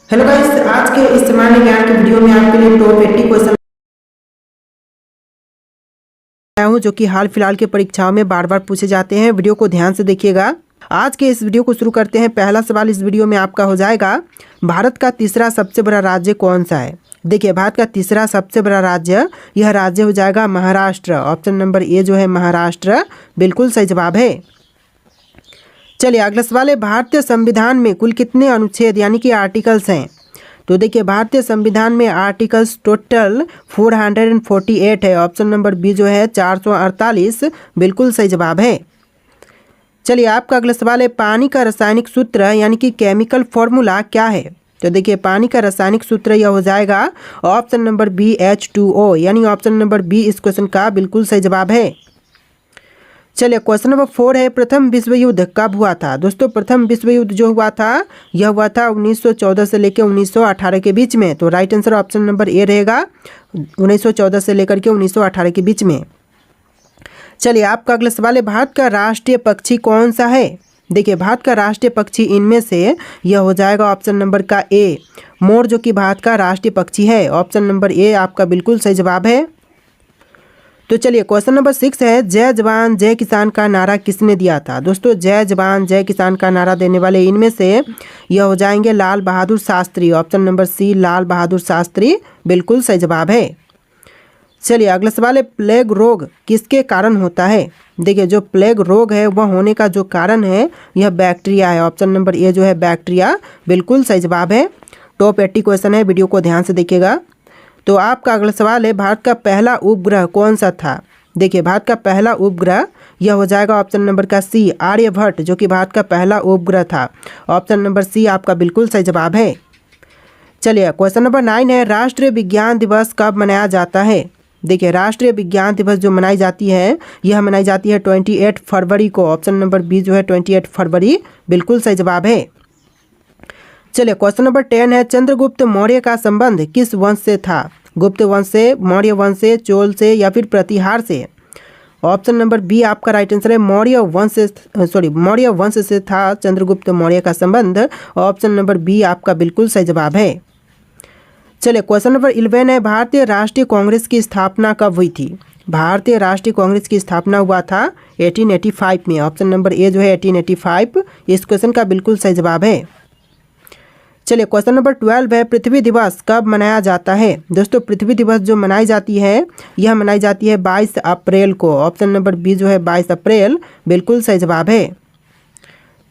Hello guys, आज के इस सामान्य ज्ञान के वीडियो में आपके लिए टॉप 80 क्वेश्चन लाया हूं जो कि हाल फिलहाल के परीक्षाओं में बार बार पूछे जाते हैं। वीडियो को ध्यान से देखिएगा। आज के इस वीडियो को शुरू करते हैं। पहला सवाल इस वीडियो में आपका हो जाएगा, भारत का तीसरा सबसे बड़ा राज्य कौन सा है। देखिए, भारत का तीसरा सबसे बड़ा राज्य, यह राज्य हो जाएगा महाराष्ट्र। ऑप्शन नंबर ए जो है महाराष्ट्र, बिल्कुल सही जवाब है। चलिए अगला सवाल है, भारतीय संविधान में कुल कितने अनुच्छेद यानी कि आर्टिकल्स हैं। तो देखिए, भारतीय संविधान में आर्टिकल्स टोटल 448 है। ऑप्शन नंबर बी जो है 448, बिल्कुल सही जवाब है। चलिए आपका अगला सवाल है, पानी का रासायनिक सूत्र यानी कि केमिकल फॉर्मूला क्या है। तो देखिए, पानी का रासायनिक सूत्र यह हो जाएगा ऑप्शन नंबर बी H2O, यानी ऑप्शन नंबर बी इस क्वेश्चन का बिल्कुल सही जवाब है। चलिए क्वेश्चन नंबर 4 है, प्रथम विश्व युद्ध कब हुआ था। दोस्तों, प्रथम विश्व युद्ध जो हुआ था यह हुआ था 1914 से लेकर 1918 के बीच में। तो right answer option number A रहेगा, 1914 से लेकर के 1918 के बीच में। चलिए आपका अगला सवाल है, भारत का राष्ट्रीय पक्षी कौन सा है। देखिए, भारत का राष्ट्रीय पक्षी इनमें से यह हो जाएगा ऑप्शन नंबर का ए, मोर, जो कि भारत का राष्ट्रीय पक्षी है। ऑप्शन नंबर ए आपका बिल्कुल सही जवाब है। तो चलिए क्वेश्चन नंबर 6 है, जय जवान जय किसान का नारा किसने दिया था। दोस्तों, जय जवान जय किसान का नारा देने वाले इनमें से यह हो जाएंगे लाल बहादुर शास्त्री। ऑप्शन नंबर सी लाल बहादुर शास्त्री, बिल्कुल सही जवाब है। चलिए अगला सवाल है, प्लेग रोग किसके कारण होता है। देखिए, जो प्लेग रोग है वह होने का जो कारण है यह बैक्टीरिया है। ऑप्शन नंबर ए जो है बैक्टीरिया, बिल्कुल सही जवाब है। टॉप 80 क्वेश्चन है, वीडियो को ध्यान से देखिएगा। तो आपका अगला सवाल है, भारत का पहला उपग्रह कौन सा था। देखिए, भारत का पहला उपग्रह यह हो जाएगा ऑप्शन नंबर का सी आर्यभट्ट, जो कि भारत का पहला उपग्रह था। ऑप्शन नंबर सी आपका बिल्कुल सही जवाब है। चलिए क्वेश्चन नंबर 9 है, राष्ट्रीय विज्ञान दिवस कब मनाया जाता है। देखिए, राष्ट्रीय विज्ञान दिवस जो मनाई जाती है यह मनाई जाती है 28 फरवरी को। ऑप्शन नंबर बी जो है 28 फरवरी, बिल्कुल सही जवाब है। चलिए क्वेश्चन नंबर 10 है, चंद्रगुप्त मौर्य का संबंध किस वंश से था। गुप्त वंश से, मौर्य वंश से, चोल से या फिर प्रतिहार से। ऑप्शन नंबर बी आपका राइट आंसर है, मौर्य वंश से था चंद्रगुप्त मौर्य का संबंध। ऑप्शन नंबर बी आपका बिल्कुल सही जवाब है। चलिए क्वेश्चन नंबर 11 है, भारतीय राष्ट्रीय कांग्रेस की स्थापना कब हुई थी। भारतीय राष्ट्रीय कांग्रेस की स्थापना हुआ था 1885 में। ऑप्शन नंबर ए जो है 1885, इस क्वेश्चन का बिल्कुल सही जवाब है। चलिए क्वेश्चन नंबर 12 है, पृथ्वी दिवस कब मनाया जाता है। दोस्तों, पृथ्वी दिवस जो मनाई जाती है यह मनाई जाती है 22 अप्रैल को। ऑप्शन नंबर बी जो है 22 अप्रैल, बिल्कुल सही जवाब है।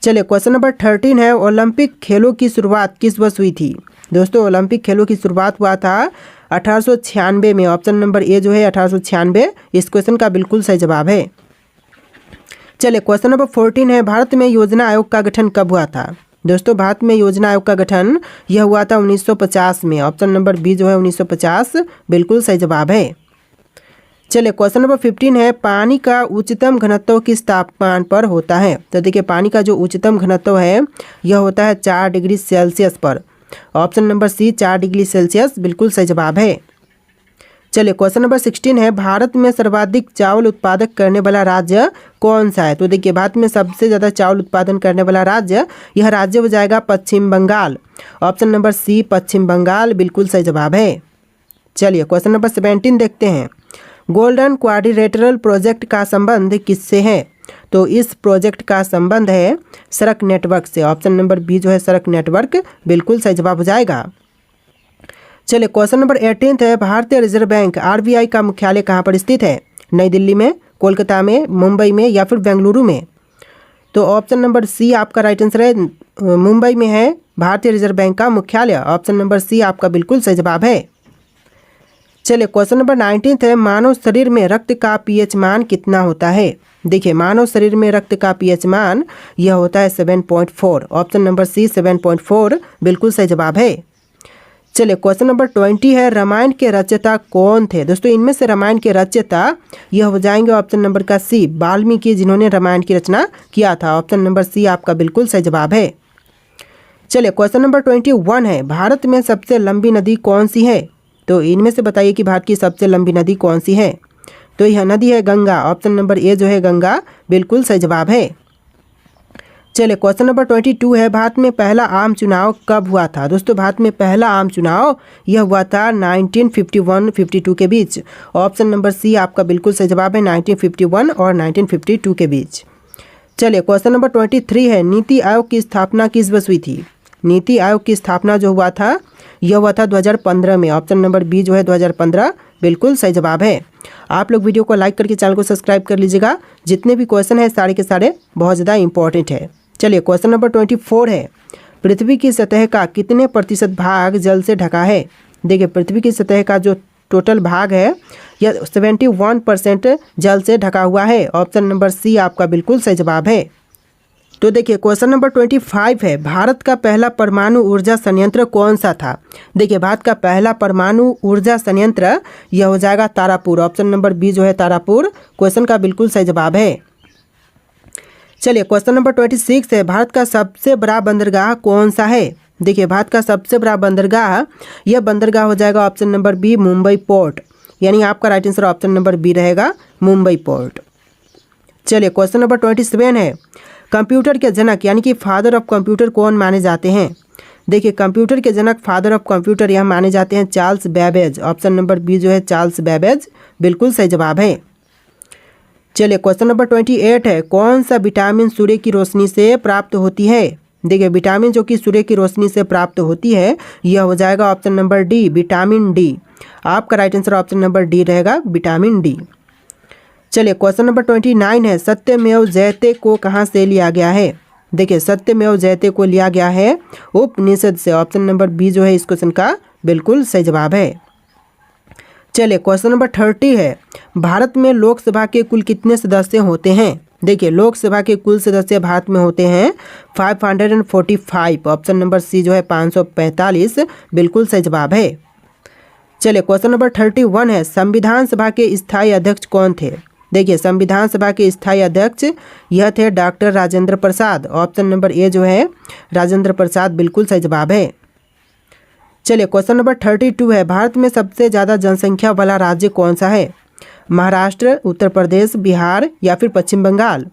चलिए क्वेश्चन नंबर 13 है, ओलंपिक खेलों की शुरुआत किस वर्ष हुई थी। दोस्तों, ओलंपिक खेलों की शुरुआत हुआ था 1896 में। ऑप्शन नंबर ए जो है 1896, इस क्वेश्चन का बिल्कुल सही जवाब है। चलिए क्वेश्चन नंबर 14 है, भारत में योजना आयोग का गठन कब हुआ था। दोस्तों, भारत में योजना आयोग का गठन यह हुआ था 1950 में। ऑप्शन नंबर बी जो है 1950, बिल्कुल सही जवाब है। चलिए क्वेश्चन नंबर 15 है, पानी का उच्चतम घनत्व किस तापमान पर होता है। तो देखिए, पानी का जो उच्चतम घनत्व है यह होता है 4 डिग्री सेल्सियस पर। Option number C 4 degree Celsius, बिल्कुल सही जवाब है। चलिए क्वेश्चन नंबर 16 है, भारत में सर्वाधिक चावल उत्पादक करने वाला राज्य कौन सा है। तो देखिए, भारत में सबसे ज़्यादा चावल उत्पादन करने वाला राज्य, यह राज्य हो जाएगा पश्चिम बंगाल। ऑप्शन नंबर सी पश्चिम बंगाल, बिल्कुल सही जवाब है। चलिए क्वेश्चन नंबर 17 देखते हैं, गोल्डन क्वाड्रिलेटरल प्रोजेक्ट का संबंध किससे है। तो इस प्रोजेक्ट का संबंध है सड़क नेटवर्क से। ऑप्शन नंबर बी जो है सड़क नेटवर्क, बिल्कुल सही जवाब हो जाएगा। चलिए क्वेश्चन नंबर 18 है, भारतीय रिजर्व बैंक RBI का मुख्यालय कहाँ पर स्थित है। नई दिल्ली में, कोलकाता में, मुंबई में या फिर बेंगलुरु में। तो ऑप्शन नंबर सी आपका राइट आंसर है, मुंबई में है भारतीय रिजर्व बैंक का मुख्यालय। ऑप्शन नंबर सी आपका बिल्कुल सही जवाब है। चलिए क्वेश्चन नंबर 19 है, मानव शरीर में रक्त का pH मान कितना होता है। देखिए, मानव शरीर में रक्त का pH मान यह होता है 7.4। ऑप्शन नंबर सी 7.4, बिल्कुल सही जवाब है। चलिए क्वेश्चन नंबर 20 है, रामायण के रचयिता कौन थे। दोस्तों, इनमें से रामायण के रचयिता यह हो जाएंगे ऑप्शन नंबर का सी वाल्मीकि, जिन्होंने रामायण की रचना किया था। ऑप्शन नंबर सी आपका बिल्कुल सही जवाब है। चलिए क्वेश्चन नंबर 21 है, भारत में सबसे लंबी नदी कौन सी है। तो इनमें से बताइए कि भारत की सबसे लंबी नदी कौन सी है। तो यह नदी है गंगा। ऑप्शन नंबर ए जो है गंगा, बिल्कुल सही जवाब है। चलिए क्वेश्चन नंबर 22 है, भारत में पहला आम चुनाव कब हुआ था। दोस्तों भारत में पहला आम चुनाव यह हुआ था 1951-52 के बीच। ऑप्शन नंबर सी आपका बिल्कुल सही जवाब है, 1951 और 1952 के बीच। चलिए क्वेश्चन नंबर 23 है, नीति आयोग की स्थापना किस वर्ष हुई थी। नीति आयोग की स्थापना जो हुआ था यह हुआ था 2015 में। ऑप्शन नंबर बी जो है 2015 बिल्कुल सही जवाब है। आप लोग वीडियो को लाइक करके चैनल को सब्सक्राइब कर लीजिएगा। जितने भी क्वेश्चन है सारे के सारे बहुत ज़्यादा इंपॉर्टेंट है। चलिए क्वेश्चन नंबर 24 है, पृथ्वी की सतह का कितने प्रतिशत भाग जल से ढका है। देखिए पृथ्वी की सतह का जो टोटल भाग है यह 71% जल से ढका हुआ है। ऑप्शन नंबर सी आपका बिल्कुल सही जवाब है। तो देखिए क्वेश्चन नंबर 25 है, भारत का पहला परमाणु ऊर्जा संयंत्र कौन सा था। देखिए भारत का पहला परमाणु ऊर्जा संयंत्र यह हो जाएगा तारापुर। ऑप्शन नंबर बी जो है तारापुर क्वेश्चन का बिल्कुल सही जवाब है। चलिए क्वेश्चन नंबर 26 है, भारत का सबसे बड़ा बंदरगाह कौन सा है। देखिए भारत का सबसे बड़ा बंदरगाह यह बंदरगाह हो जाएगा option number B Mumbai port, यानी आपका right answer option number B रहेगा मुंबई पोर्ट। चलिए क्वेश्चन नंबर 27 है, कंप्यूटर के जनक यानी कि फादर ऑफ कंप्यूटर कौन माने जाते हैं। देखिए कंप्यूटर के जनक फादर ऑफ कंप्यूटर यह माने जाते हैं Charles Babbage. Option number B जो है चार्ल्स बेबेज बिल्कुल सही जवाब है। चलिए क्वेश्चन नंबर 28 है, कौन सा विटामिन सूर्य की रोशनी से प्राप्त होती है। देखिए विटामिन जो कि सूर्य की रोशनी से प्राप्त होती है यह हो जाएगा option number D vitamin D. आपका right answer option number D रहेगा विटामिन डी। चलिए क्वेश्चन नंबर 29 है, सत्यमेव जयते को कहाँ से लिया गया है। देखिए सत्यमेव जयते को लिया गया है उपनिषद से। ऑप्शन नंबर बी जो है इस क्वेश्चन का बिल्कुल सही जवाब है। चलिए क्वेश्चन नंबर 30 है, भारत में लोकसभा के कुल कितने सदस्य होते हैं। देखिए लोकसभा के कुल सदस्य भारत में होते हैं 545। ऑप्शन नंबर सी जो है 545 बिल्कुल सही जवाब है। चलिए क्वेश्चन नंबर 31 है, संविधान सभा के स्थायी अध्यक्ष कौन थे। देखिए संविधान सभा के स्थायी अध्यक्ष यह थे doctor Rajendra Prasad. Option number A जो है राजेंद्र प्रसाद बिल्कुल सही जवाब है। चलिए क्वेश्चन नंबर 32 है, भारत में सबसे ज़्यादा जनसंख्या वाला राज्य कौन सा है। महाराष्ट्र, उत्तर प्रदेश, बिहार या फिर पश्चिम बंगाल।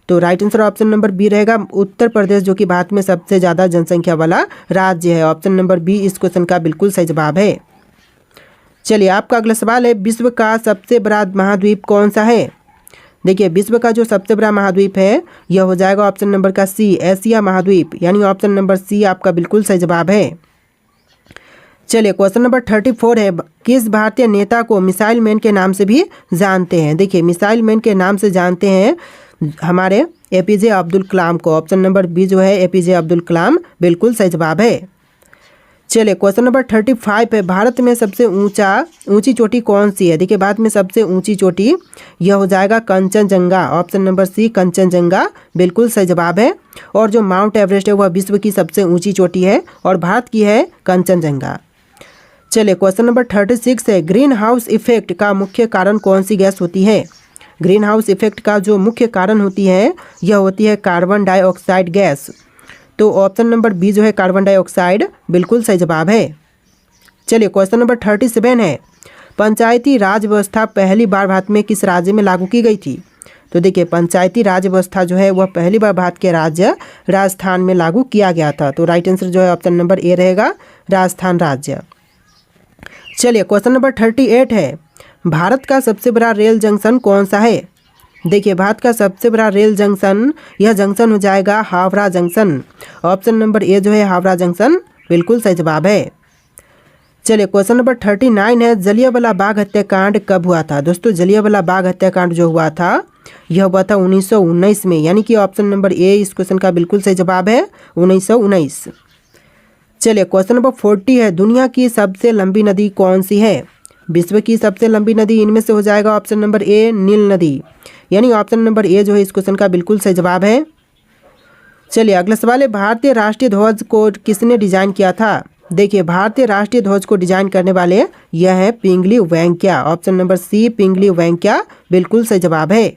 तो right answer option number B रहेगा उत्तर प्रदेश, जो कि भारत में सबसे ज़्यादा जनसंख्या वाला राज्य है। ऑप्शन नंबर बी इस क्वेश्चन का बिल्कुल सही जवाब है। चलिए आपका अगला सवाल है, विश्व का सबसे बड़ा महाद्वीप कौन सा है। देखिए विश्व का जो सबसे बड़ा महाद्वीप है यह हो जाएगा ऑप्शन नंबर का सी एशिया महाद्वीप, यानी ऑप्शन नंबर सी आपका बिल्कुल सही जवाब है। चलिए क्वेश्चन नंबर 34 है, किस भारतीय नेता को मिसाइल मैन के नाम से भी जानते हैं। देखिए मिसाइल मैन के नाम से जानते हैं हमारे एपीजे अब्दुल कलाम को। ऑप्शन नंबर बी जो है एपीजे अब्दुल कलाम बिल्कुल सही जवाब है। चलिए क्वेश्चन नंबर 35 है, भारत में सबसे ऊंची चोटी कौन सी है। देखिए भारत में सबसे ऊंची चोटी यह हो जाएगा Kanchenjunga. Option number C Kanchenjunga बिल्कुल सही जवाब है। और जो माउंट एवरेस्ट है वह विश्व की सबसे ऊंची चोटी है और भारत की है कंचनजंगा। चलिए क्वेश्चन नंबर 36 है, ग्रीन हाउस इफेक्ट का मुख्य कारण कौन सी गैस होती है। ग्रीन हाउस इफेक्ट का जो मुख्य कारण होती है यह होती है कार्बन डाइऑक्साइड गैस। तो ऑप्शन नंबर बी जो है कार्बन डाइऑक्साइड बिल्कुल सही जवाब है। चलिए क्वेश्चन नंबर 37 है, पंचायती राज व्यवस्था पहली बार भारत में किस राज्य में लागू की गई थी। तो देखिए पंचायती राज व्यवस्था जो है वह पहली बार भारत के राज्य राजस्थान में लागू किया गया था। तो राइट आंसर जो है ऑप्शन नंबर ए रहेगा राजस्थान राज्य। चलिए क्वेश्चन नंबर 38 है, भारत का सबसे बड़ा रेल जंक्शन कौन सा है। देखिए भारत का सबसे बड़ा रेल जंक्शन यह जंक्शन हो जाएगा Howrah junction. Option number A जो है हावड़ा जंक्शन बिल्कुल सही जवाब है। चलिए क्वेश्चन नंबर 39 है, जलियांवाला बाग हत्याकांड कब हुआ था। दोस्तों जलियांवाला बाग हत्याकांड जो हुआ था यह हुआ था 1919 में, यानी कि ऑप्शन नंबर ए इस क्वेश्चन का बिल्कुल सही जवाब है 1919। चलिए क्वेश्चन नंबर 40 है, दुनिया की सबसे लंबी नदी कौन सी है। विश्व की सबसे लंबी नदी इनमें से हो जाएगा ऑप्शन नंबर ए नील नदी, यानी ऑप्शन नंबर ए जो है इस क्वेश्चन का बिल्कुल सही जवाब है। चलिए अगला सवाल है, भारतीय राष्ट्रीय ध्वज को किसने डिजाइन किया था। देखिए भारतीय राष्ट्रीय ध्वज को डिजाइन करने वाले यह है पिंगली वेंकैया। ऑप्शन नंबर सी पिंगली वेंकैया बिल्कुल सही जवाब है।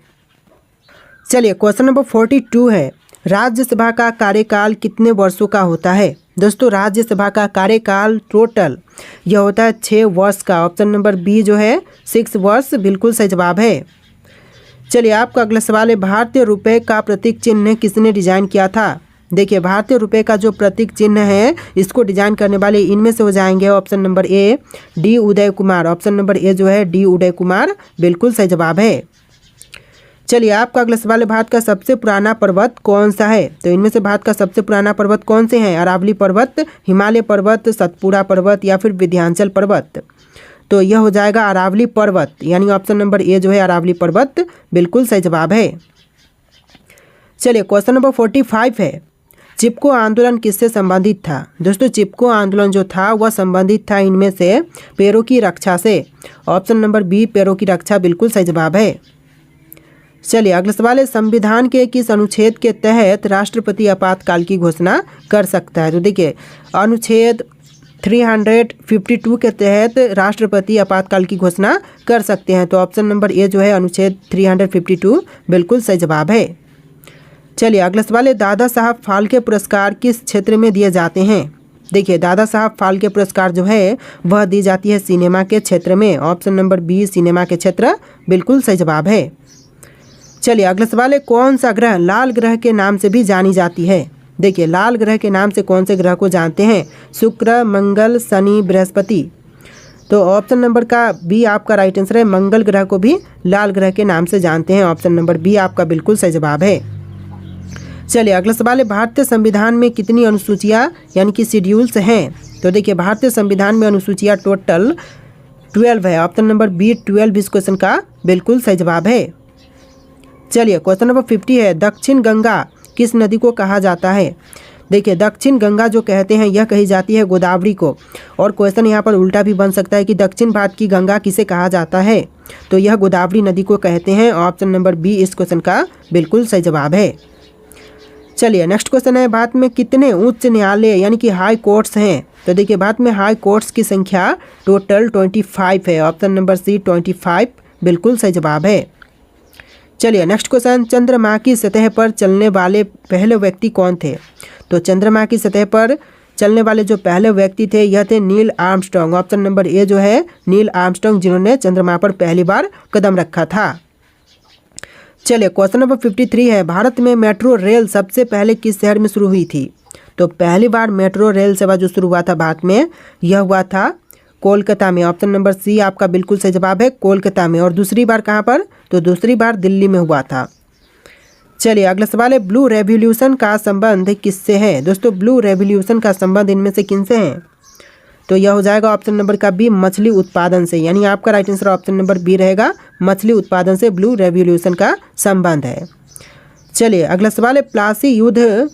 चलिए क्वेश्चन नंबर 42 है, राज्यसभा का कार्यकाल कितने वर्षों का होता है। दोस्तों राज्यसभा का कार्यकाल टोटल यह होता है 6 वर्ष का। ऑप्शन नंबर बी जो है 6 वर्ष बिल्कुल सही जवाब है। चलिए आपका अगला सवाल है, भारतीय रुपए का प्रतीक चिन्ह किसने डिजाइन किया था? देखिए भारतीय रुपए का जो प्रतीक चिन्ह है इसको डिजाइन करने वाले इनमें से हो जाएंगे option number A D Uday Kumar. Option number A जो है डी उदय कुमार बिल्कुल सही जवाब है। चलिए आपका अगला सवाल है, भारत का सबसे पुराना पर्वत कौन सा है? तो इनमें से भारत का सबसे पुराना पर्वत कौन से हैं? अरावली पर्वत, हिमालय पर्वत, सतपुड़ा पर्वत या फिर विंध्याचल पर्वत? तो यह हो जाएगा अरावली पर्वत, यानी ऑप्शन नंबर ए जो है अरावली पर्वत बिल्कुल सही जवाब है। चलिए क्वेश्चन नंबर 45 है, चिपको आंदोलन किससे संबंधित था? दोस्तों चिपको आंदोलन जो था वह संबंधित था इनमें से पैरों की रक्षा से। ऑप्शन नंबर बी पैरों की रक्षा बिल्कुल सही जवाब है। चलिए अगला सवाल है, संविधान के किस अनुच्छेद के तहत राष्ट्रपति आपातकाल की घोषणा कर सकता है? तो देखिए अनुच्छेद 352 के तहत राष्ट्रपति आपातकाल की घोषणा कर सकते हैं। तो ऑप्शन नंबर ए जो है अनुच्छेद 352 बिल्कुल सही जवाब है। चलिए अगला सवाल है, दादा साहब फाल्के पुरस्कार किस क्षेत्र में दिए जाते हैं? देखिए दादा साहब फाल्के पुरस्कार जो है वह दी जाती है सिनेमा के क्षेत्र में। ऑप्शन नंबर बी सिनेमा के क्षेत्र बिल्कुल सही जवाब है। चलिए अगला सवाल है, कौन सा ग्रह लाल ग्रह के नाम से भी जानी जाती है? देखिए लाल ग्रह के नाम से कौन से ग्रह को जानते हैं? शुक्र, मंगल, शनि, बृहस्पति। तो ऑप्शन नंबर का बी आपका राइट आंसर है, मंगल ग्रह को भी लाल ग्रह के नाम से जानते हैं। ऑप्शन नंबर बी आपका बिल्कुल सही जवाब है। चलिए अगला सवाल है, भारतीय संविधान में कितनी अनुसूचियां यानी कि शेड्यूल्स हैं? तो देखिए भारतीय संविधान में अनुसूचियां टोटल 12 है। ऑप्शन नंबर बी 12 इस क्वेश्चन का बिल्कुल सही जवाब है। चलिए क्वेश्चन नंबर 50 है, दक्षिण गंगा किस नदी को कहा जाता है? देखिए दक्षिण गंगा जो कहते हैं यह कही जाती है गोदावरी को। और क्वेश्चन यहाँ पर उल्टा भी बन सकता है कि दक्षिण भारत की गंगा किसे कहा जाता है? तो यह गोदावरी नदी को कहते हैं। ऑप्शन नंबर बी इस क्वेश्चन का बिल्कुल सही जवाब है। चलिए नेक्स्ट क्वेश्चन है, भारत में कितने उच्च न्यायालय यानी कि हाई कोर्ट्स हैं? तो देखिए भारत में हाई कोर्ट्स की संख्या टोटल 25 है। ऑप्शन नंबर सी 25 बिल्कुल सही जवाब है। चलिए नेक्स्ट क्वेश्चन, चंद्रमा की सतह पर चलने वाले पहले व्यक्ति कौन थे? तो चंद्रमा की सतह पर चलने वाले जो पहले व्यक्ति थे यह थे Neil Armstrong. Option number A जो है नील आर्मस्ट्रांग, जिन्होंने चंद्रमा पर पहली बार कदम रखा था। चलिए क्वेश्चन नंबर 53 है, भारत में मेट्रो रेल सबसे पहले किस शहर में शुरू हुई थी? तो पहली बार मेट्रो रेल सेवा जो शुरू हुआ था भारत में यह हुआ था कोलकाता में। ऑप्शन नंबर सी आपका बिल्कुल सही जवाब है, कोलकाता में। और दूसरी बार कहाँ पर? तो दूसरी बार दिल्ली में हुआ था। चलिए अगला सवाल है, ब्लू रेवोल्यूशन का संबंध किससे है? दोस्तों ब्लू रेवोल्यूशन का संबंध इनमें से किनसे है? तो यह हो जाएगा ऑप्शन नंबर का बी मछली उत्पादन से, यानी आपका right answer option number B रहेगा, मछली उत्पादन से ब्लू रेवोल्यूशन का संबंध है। चलिए अगला सवाल है, प्लासी युद्ध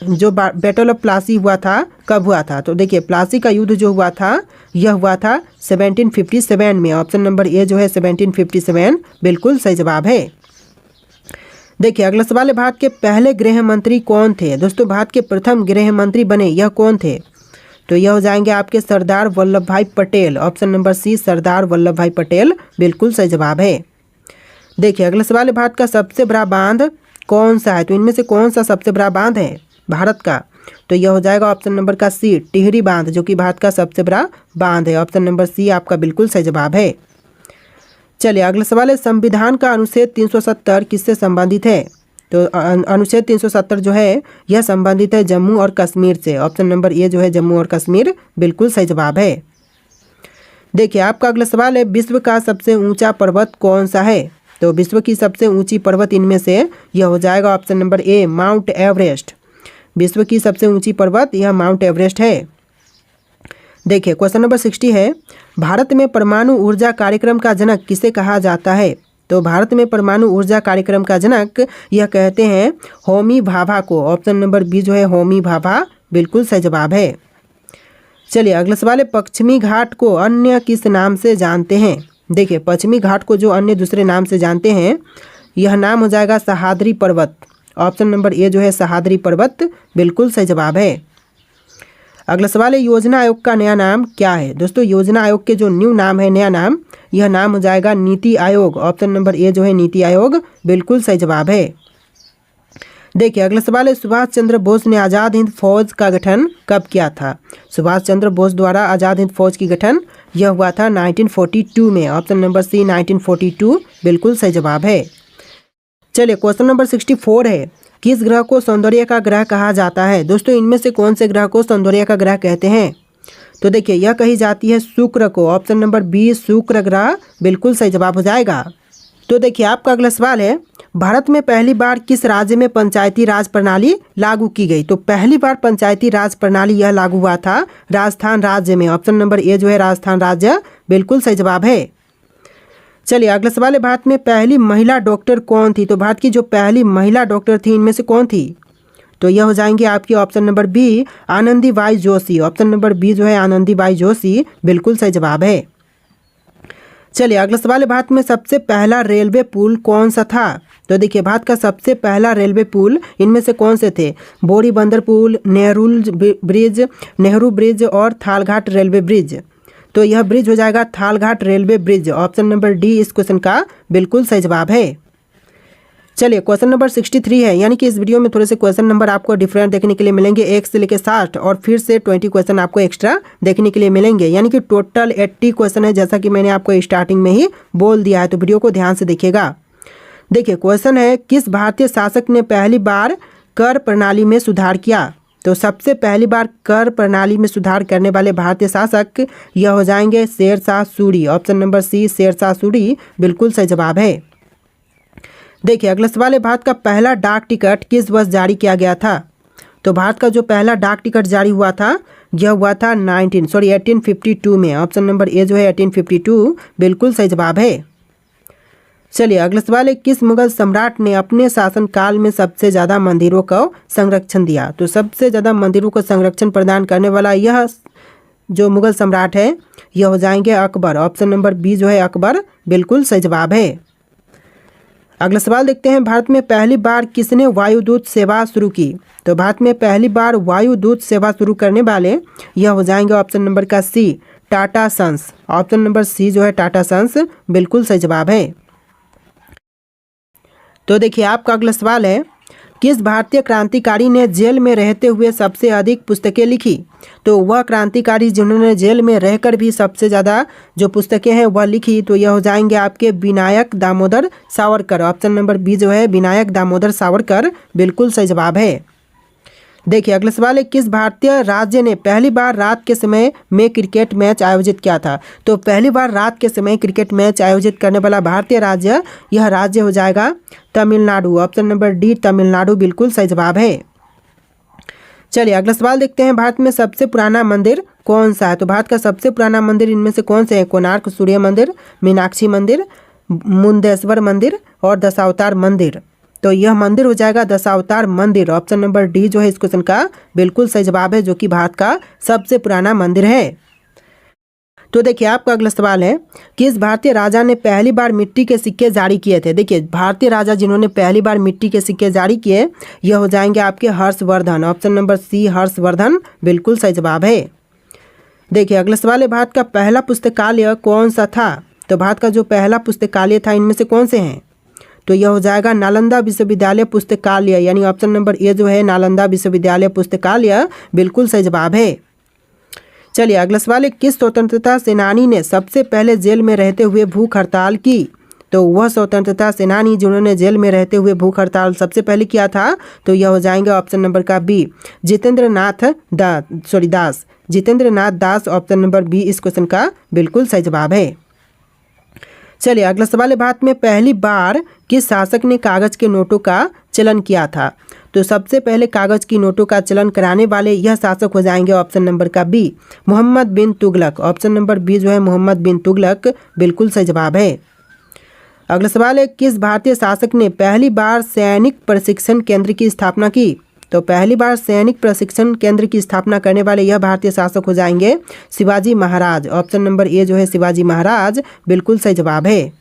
जो बैटल ऑफ प्लासी हुआ था कब हुआ था? तो देखिए प्लासी का युद्ध जो हुआ था यह हुआ था 1757 में। ऑप्शन नंबर ए जो है 1757 बिल्कुल सही जवाब है। देखिए अगला सवाल है, भारत के पहले गृह मंत्री कौन थे? दोस्तों भारत के प्रथम गृह मंत्री बने यह कौन थे? तो यह हो जाएंगे आपके सरदार वल्लभ भाई पटेल। ऑप्शन नंबर सी सरदार वल्लभ भाई पटेल बिल्कुल सही जवाब है। देखिए अगला सवाल है, भारत का सबसे बड़ा बांध कौन सा है? तो इनमें से कौन सा सबसे बड़ा बांध है भारत का? तो यह हो जाएगा ऑप्शन नंबर का सी टिहरी बांध, जो कि भारत का सबसे बड़ा बांध है। ऑप्शन नंबर सी आपका बिल्कुल सही जवाब है। चलिए अगला सवाल है, संविधान का अनुच्छेद 370 किससे संबंधित है? तो अनुच्छेद 370 जो है यह संबंधित है जम्मू और कश्मीर से। ऑप्शन नंबर ए जो है जम्मू और कश्मीर बिल्कुल सही जवाब है। देखिए आपका अगला सवाल है, विश्व का सबसे ऊंचा पर्वत कौन सा है? तो विश्व की सबसे ऊंची पर्वत इनमें से यह हो जाएगा option number A mount Everest. विश्व की सबसे ऊंची पर्वत यह माउंट एवरेस्ट है। देखिए क्वेश्चन नंबर 60 है, भारत में परमाणु ऊर्जा कार्यक्रम का जनक किसे कहा जाता है? तो भारत में परमाणु ऊर्जा कार्यक्रम का जनक यह कहते हैं होमी भाभा को। ऑप्शन नंबर बी जो है होमी भाभा बिल्कुल सही जवाब है। चलिए अगला सवाल है, पश्चिमी घाट को अन्य किस नाम से जानते हैं? देखिए पश्चिमी घाट को जो अन्य दूसरे नाम से जानते हैं यह नाम हो जाएगा सह्याद्री पर्वत। ऑप्शन नंबर ए जो है सह्याद्री पर्वत बिल्कुल सही जवाब है। अगला सवाल है, योजना आयोग का नया नाम क्या है? दोस्तों योजना आयोग के जो न्यू नाम है, नया नाम, यह नाम हो जाएगा NITI Aayog. Option number A जो है नीति आयोग बिल्कुल सही जवाब है। देखिए अगला सवाल है, सुभाष चंद्र बोस ने आज़ाद हिंद फौज का गठन कब किया था? सुभाष चंद्र बोस द्वारा आज़ाद हिंद फौज की गठन यह हुआ था 1942 में। ऑप्शन नंबर सी 1942 बिल्कुल सही जवाब है। चलिए क्वेश्चन नंबर 64 है, किस ग्रह को सौंदर्य का ग्रह कहा जाता है। दोस्तों इनमें से कौन से ग्रह को सौंदर्य का ग्रह कहते हैं। तो देखिए यह कही जाती है शुक्र को। ऑप्शन नंबर बी शुक्र ग्रह बिल्कुल सही जवाब हो जाएगा। तो देखिए आपका अगला सवाल है, भारत में पहली बार किस राज्य में पंचायती राज प्रणाली लागू की गई। तो पहली बार पंचायती राज प्रणाली यह लागू हुआ था राजस्थान राज्य में। ऑप्शन नंबर ए जो है राजस्थान राज्य बिल्कुल सही जवाब है। चलिए अगला सवाल है, भारत में पहली महिला डॉक्टर कौन थी। तो भारत की जो पहली महिला डॉक्टर थी इनमें से कौन थी। तो यह हो जाएंगे आपकी option number B Anandibai Joshi. Option number B जो है आनंदीबाई जोशी बिल्कुल सही जवाब है। चलिए अगला सवाल है, भारत में सबसे पहला रेलवे पुल कौन सा था। तो देखिए भारत का सबसे पहला रेलवे पुल इनमें से कौन से थे। बोरी बंदर पुल, नेहरू ब्रिज और थालघाट रेलवे ब्रिज। तो यह ब्रिज हो जाएगा Thalghat railway bridge. Option number D इस क्वेश्चन का बिल्कुल सही जवाब है। चलिए क्वेश्चन नंबर 63 है, यानी कि इस वीडियो में थोड़े से क्वेश्चन नंबर आपको डिफरेंट देखने के लिए मिलेंगे। 1 से लेकर 60 और फिर से 20 क्वेश्चन आपको एक्स्ट्रा देखने के लिए मिलेंगे, यानी कि टोटल 80 क्वेश्चन है, जैसा कि मैंने आपको स्टार्टिंग में ही बोल दिया है। तो वीडियो को ध्यान से देखिएगा। देखिए क्वेश्चन है, किस भारतीय शासक ने पहली बार कर प्रणाली में सुधार किया। तो सबसे पहली बार कर प्रणाली में सुधार करने वाले भारतीय शासक यह हो जाएंगे Sher Shah Suri. Option number C Sher Shah Suri बिल्कुल सही जवाब है। देखिए अगला सवाल है, भारत का पहला डाक टिकट किस वर्ष जारी किया गया था। तो भारत का जो पहला डाक टिकट जारी हुआ था यह हुआ था 1852 में। ऑप्शन नंबर ए जो है 1852 बिल्कुल सही जवाब है। चलिए अगला सवाल है, किस मुगल सम्राट ने अपने शासनकाल में सबसे ज़्यादा मंदिरों को संरक्षण दिया। तो सबसे ज़्यादा मंदिरों को संरक्षण प्रदान करने वाला यह जो मुगल सम्राट है यह हो जाएंगे अकबर। ऑप्शन नंबर बी जो है अकबर बिल्कुल सही जवाब है। अगला सवाल देखते हैं, भारत में पहली बार किसने वायुदूत सेवा शुरू की। तो भारत में पहली बार वायुदूत सेवा शुरू करने वाले यह हो जाएंगे ऑप्शन नंबर का C Tata Sons. Option number C जो है टाटा सन्स बिल्कुल सही जवाब है। तो देखिए आपका अगला सवाल है, किस भारतीय क्रांतिकारी ने जेल में रहते हुए सबसे अधिक पुस्तकें लिखी। तो वह क्रांतिकारी जिन्होंने जेल में रहकर भी सबसे ज़्यादा जो पुस्तकें हैं वह लिखी, तो यह हो जाएंगे आपके Vinayak Damodar Savarkar. Option number B जो है विनायक दामोदर सावरकर बिल्कुल सही जवाब है। देखिए अगला सवाल है, किस भारतीय राज्य ने पहली बार रात के समय में क्रिकेट मैच आयोजित किया था। तो पहली बार रात के समय क्रिकेट मैच आयोजित करने वाला भारतीय राज्य यह राज्य हो जाएगा Tamil Nadu. Option number D Tamil Nadu बिल्कुल सही जवाब है। चलिए अगला सवाल देखते हैं, भारत में सबसे पुराना मंदिर कौन सा है। तो भारत का सबसे पुराना मंदिर इनमें से कौन से है। कोणार्क सूर्य मंदिर, मीनाक्षी मंदिर, मुंदेश्वर मंदिर और दशावतार मंदिर। तो यह मंदिर हो जाएगा दशावतार मंदिर। ऑप्शन नंबर डी जो है इस क्वेश्चन का बिल्कुल सही जवाब है, जो कि भारत का सबसे पुराना मंदिर है। तो देखिए आपका अगला सवाल है, किस भारतीय राजा ने पहली बार मिट्टी के सिक्के जारी किए थे। देखिए भारतीय राजा जिन्होंने पहली बार मिट्टी के सिक्के जारी किए यह हो जाएंगे आपके Harshvardhan. Option number C Harshvardhan बिल्कुल सही जवाब है। देखिए अगला सवाल है, भारत का पहला पुस्तकालय कौन सा था। तो भारत का जो पहला पुस्तकालय था इनमें से कौन से हैं। तो यह हो जाएगा नालंदा विश्वविद्यालय पुस्तकालय, यानी ऑप्शन नंबर ए जो है नालंदा विश्वविद्यालय पुस्तकालय बिल्कुल सही जवाब है। चलिए अगला सवाल है, किस स्वतंत्रता सेनानी ने सबसे पहले जेल में रहते हुए भूख हड़ताल की। तो वह स्वतंत्रता सेनानी जिन्होंने जेल में रहते हुए भूख हड़ताल सबसे पहले किया था तो यह हो जाएंगे ऑप्शन नंबर का बी जितेंद्र नाथ दास। ऑप्शन नंबर बी इस क्वेश्चन का बिल्कुल सही जवाब है। चलिए अगला सवाल है, भारत में पहली बार किस शासक ने कागज के नोटों का चलन किया था। तो सबसे पहले कागज की नोटों का चलन कराने वाले यह शासक हो जाएंगे ऑप्शन नंबर का बी मोहम्मद बिन तुगलक। ऑप्शन नंबर बी जो है मोहम्मद बिन तुगलक बिल्कुल सही जवाब है। अगला सवाल है, किस भारतीय शासक ने पहली बार सैनिक प्रशिक्षण केंद्र की स्थापना की। तो पहली बार सैनिक प्रशिक्षण केंद्र की स्थापना करने वाले यह भारतीय शासक हो जाएंगे Shivaji Maharaj. Option number A जो है शिवाजी महाराज बिल्कुल सही जवाब है।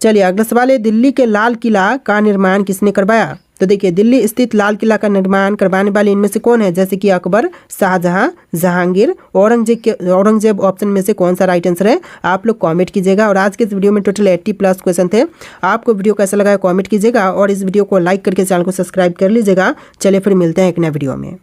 चलिए अगला सवाल है, दिल्ली के लाल किला का निर्माण किसने करवाया। तो देखिए दिल्ली स्थित लाल किला का निर्माण करवाने वाले इनमें से कौन है, जैसे कि अकबर, शाहजहां, जहांगीर, औरंगजेब। ऑप्शन में से कौन सा राइट आंसर है आप लोग कमेंट कीजिएगा। और आज के इस वीडियो में टोटल 80+ क्वेश्चन थे। आपको वीडियो कैसा लगा कमेंट कीजिएगा और इस वीडियो को लाइक करके चैनल को सब्सक्राइब कर लीजिएगा। चलिए फिर मिलते हैं एक नए वीडियो में।